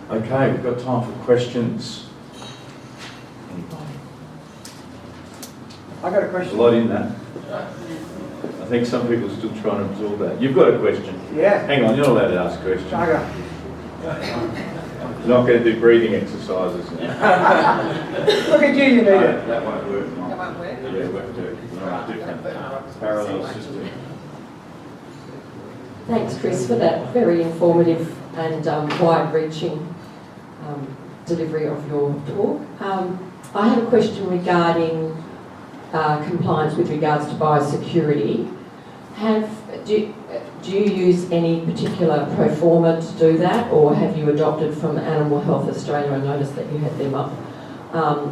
Okay, we've got time for questions. Anybody? I got a There's a question. lot in that. I think some people are still trying to absorb that. You've got a question. Yeah. Hang on, you're not allowed to ask questions. I got. You're not going to do breathing exercises now. Look at you, you need it. That won't work. That won't work? Yeah, it won't do. We're on a different parallel system. Thanks, Chris, for that very informative and wide-reaching delivery of your talk. I have a question regarding compliance with regards to biosecurity. Do you use any particular pro forma to do that, or have you adopted from Animal Health Australia? I noticed that you had them up.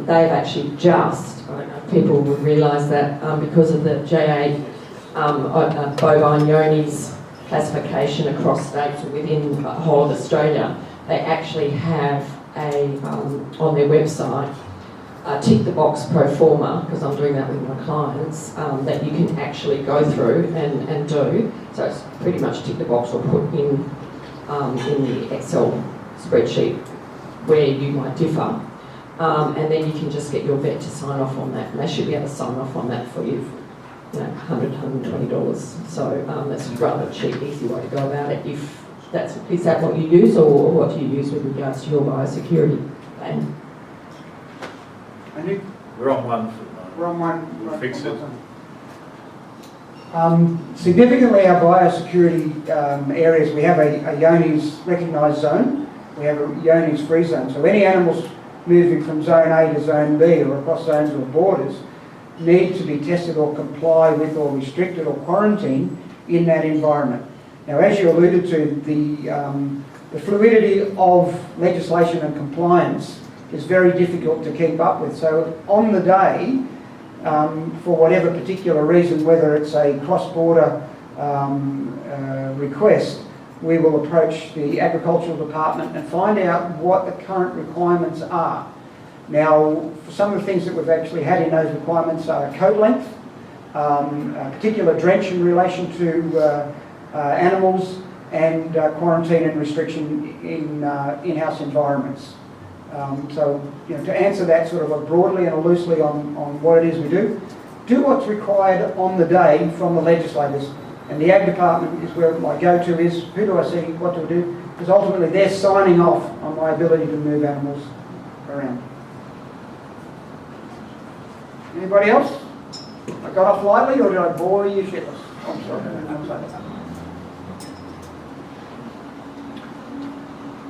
They've actually just, I don't know if people would realise that, because of the J8 bovine Yoni's classification across states within the whole of Australia, they actually have on their website tick the box pro forma, because I'm doing that with my clients, that you can actually go through and do. So it's pretty much tick the box or put in the Excel spreadsheet where you might differ. And then you can just get your vet to sign off on that, and they should be able to sign off on that for you, $100, $120. So that's a rather cheap, easy way to go about it. Is that what you use, or what do you use with regards to your biosecurity plan? We're on one. We're on one. We'll fix it. Significantly, our biosecurity areas, we have a Yoni's recognised zone, we have a Yoni's free zone. So any animals moving from zone A to zone B or across zones or borders need to be tested or comply with or restricted or quarantined in that environment. Now, as you alluded to, the fluidity of legislation and compliance is very difficult to keep up with. So on the day, for whatever particular reason, whether it's a cross-border request, we will approach the Agricultural Department and find out what the current requirements are. Now, for some of the things that we've actually had in those requirements are coat length, a particular drench in relation to animals, and quarantine and restriction in in-house environments. So, to answer that sort of broadly and loosely on what it is we do what's required on the day from the legislators. And the Ag Department is where my go-to is. Who do I see? What do I do? Because ultimately they're signing off on my ability to move animals around. Anybody else? I got off lightly, or did I bore you shitless? I'm sorry.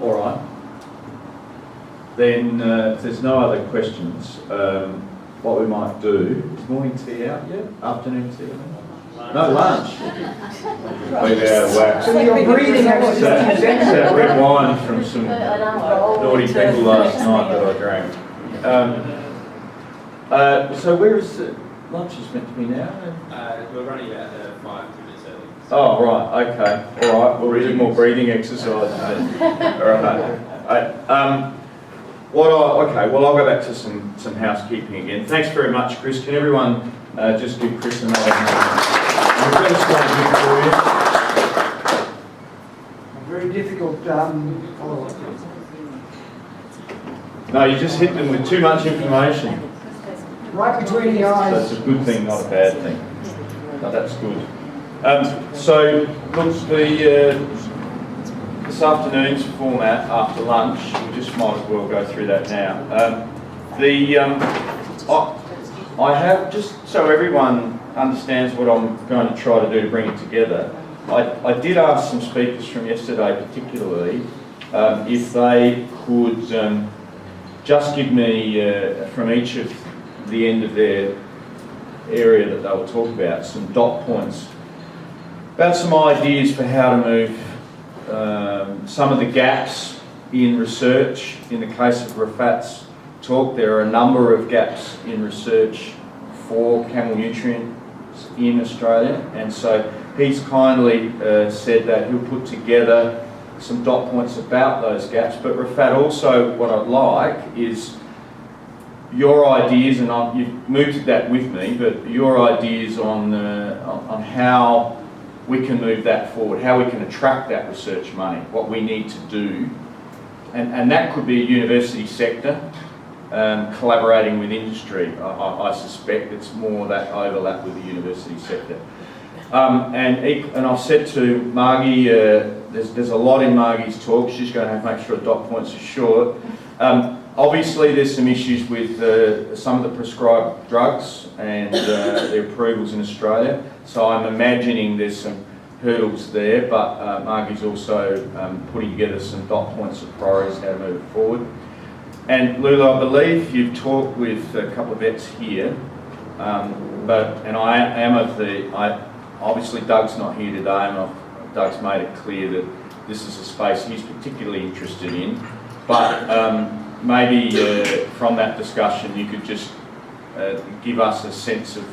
All right. Then, if there's no other questions, what we might do, is morning tea out yet? Afternoon tea? No, lunch. We're out of whack. So you're breathing actually. That red wine from some naughty people last night that I drank. So where is lunch is meant to be now? We're running about 5 minutes early. Oh, right, okay. All right, we'll do more breathing exercises then. All right. Well, I'll go back to some housekeeping again. Thanks very much, Chris. Can everyone just give Chris another hand? We've got a slide here for you. Very difficult. No, you just hit them with too much information. Right between the eyes. That's a good thing, not a bad thing. No, that's good. So, look, this afternoon's format after lunch, we just might as well go through that now. I have, just so everyone understands what I'm going to try to do to bring it together, I did ask some speakers from yesterday particularly if they could just give me, from each of the end of their area that they will talk about, some dot points about some ideas for how to move some of the gaps in research. In the case of Rafat's talk, there are a number of gaps in research for camel nutrients in Australia, and so he's kindly said that he'll put together some dot points about those gaps. But Rafat, also what I'd like is your ideas, and you've moved that with me, but your ideas on how we can move that forward, how we can attract that research money, what we need to do and that could be a university sector collaborating with industry. I suspect it's more that overlap with the university sector. And I've said to Margie, there's a lot in Margie's talk. She's going to have to make sure dot points are short. Obviously, there's some issues with some of the prescribed drugs and their approvals in Australia. So I'm imagining there's some hurdles there, but Margie's also putting together some dot points of priorities how to move it forward. And Lula, I believe you've talked with a couple of vets here, obviously Doug's not here today, and Doug's made it clear that this is a space he's particularly interested in. But maybe from that discussion you could just give us a sense of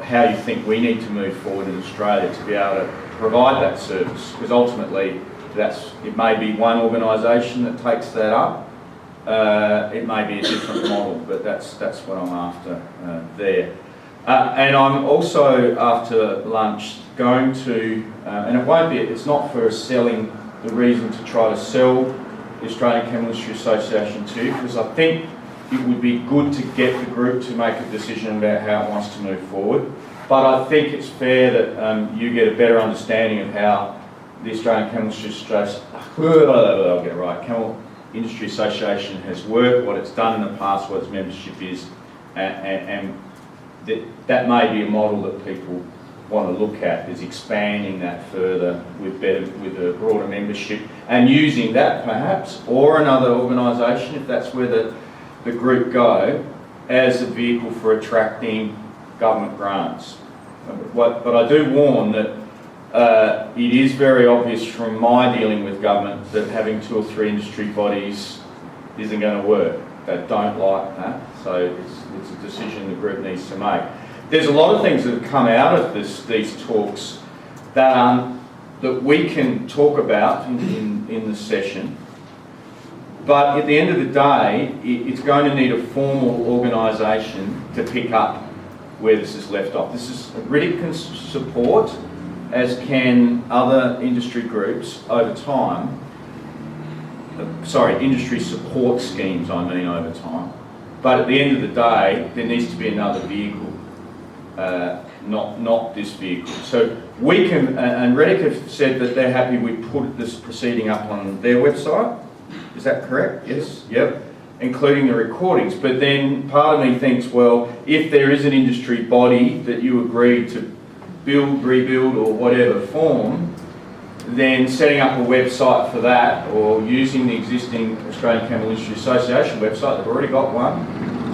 how you think we need to move forward in Australia to be able to provide that service, because ultimately it may be one organisation that takes that up, it may be a different model, but that's what I'm after there. And I'm also, after lunch, going to, and it's not for selling the reason to try to sell the Australian Camel Industry Association to, because I think it would be good to get the group to make a decision about how it wants to move forward. But I think it's fair that you get a better understanding of how the Australian Camel Industry Association, I'll get it right, Camel Industry Association has worked, what it's done in the past, what its membership is, and that may be a model that people want to look at, is expanding that further with a broader membership and using that perhaps, or another organisation, if that's where the group go, as a vehicle for attracting government grants. But I do warn that it is very obvious from my dealing with government that having 2 or 3 industry bodies isn't going to work. They don't like that, so it's a decision the group needs to make. There's a lot of things that have come out of these talks that we can talk about in the session, but at the end of the day, it's going to need a formal organisation to pick up where this is left off. This is RITIC can support, as can other industry groups over time. Industry support schemes, I mean, over time. But at the end of the day, there needs to be another vehicle, not this vehicle. So we can, and REDIC have said that they're happy we put this proceeding up on their website. Is that correct? Yes. Yep. Including the recordings. But then part of me thinks, well, if there is an industry body that you agree to build, rebuild, or whatever form, then setting up a website for that, or using the existing Australian Camel Industry Association website, they've already got one,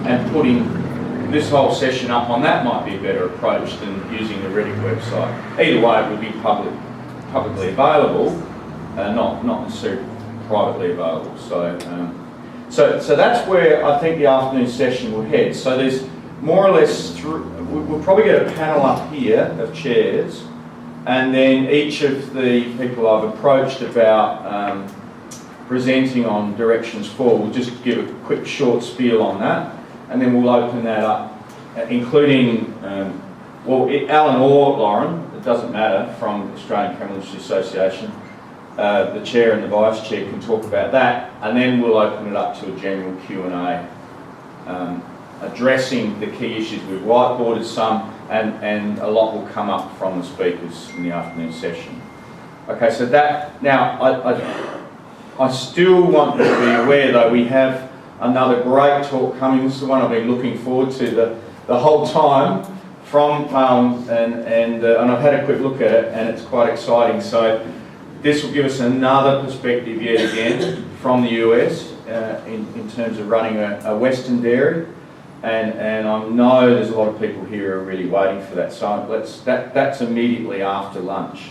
and putting this whole session up on that might be a better approach than using the REDIC website. Either way, it would be publicly available, not necessarily privately available. So that's where I think the afternoon session will head. So there's more or less, we'll probably get a panel up here of chairs, and then each of the people I've approached about presenting on directions forward will just give a quick short spiel on that, and then we'll open that up, including, Alan or Lauren, it doesn't matter, from the Australian Camel Industry Association. The chair and the vice chair can talk about that, and then we'll open it up to a general Q&A, addressing the key issues. We've whiteboarded some, and a lot will come up from the speakers in the afternoon session. Okay, so that, now I still want to be aware though, we have another great talk coming. This is the one I've been looking forward to the whole time from and I've had a quick look at it, and it's quite exciting. So this will give us another perspective yet again from the US in terms of running a Western dairy, and I know there's a lot of people here who are really waiting for that. So that's immediately after lunch.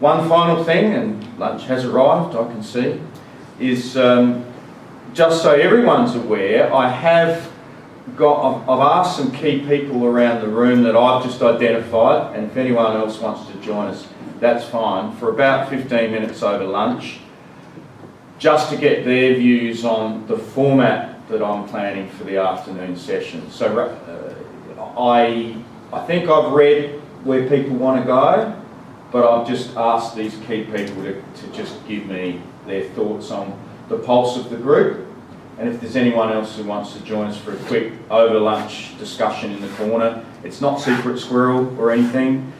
One final thing, and lunch has arrived, I can see, is just so everyone's aware, I've asked some key people around the room that I've just identified, and if anyone else wants to join us, that's fine, for about 15 minutes over lunch, just to get their views on the format that I'm planning for the afternoon session. So I think I've read where people want to go, but I've just asked these key people to just give me their thoughts on the pulse of the group. And if there's anyone else who wants to join us for a quick over lunch discussion in the corner, it's not secret squirrel or anything.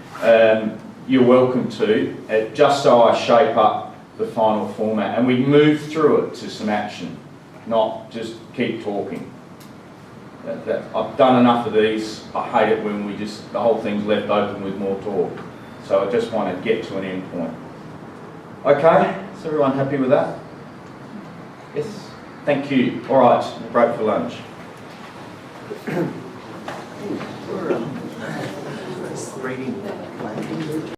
You're welcome to, just so I shape up the final format and we move through it to some action, not just keep talking. I've done enough of these. I hate it when the whole thing's left open with more talk. So I just want to get to an end point. Okay, is everyone happy with that? Yes, thank you. All right, break for lunch. Reading.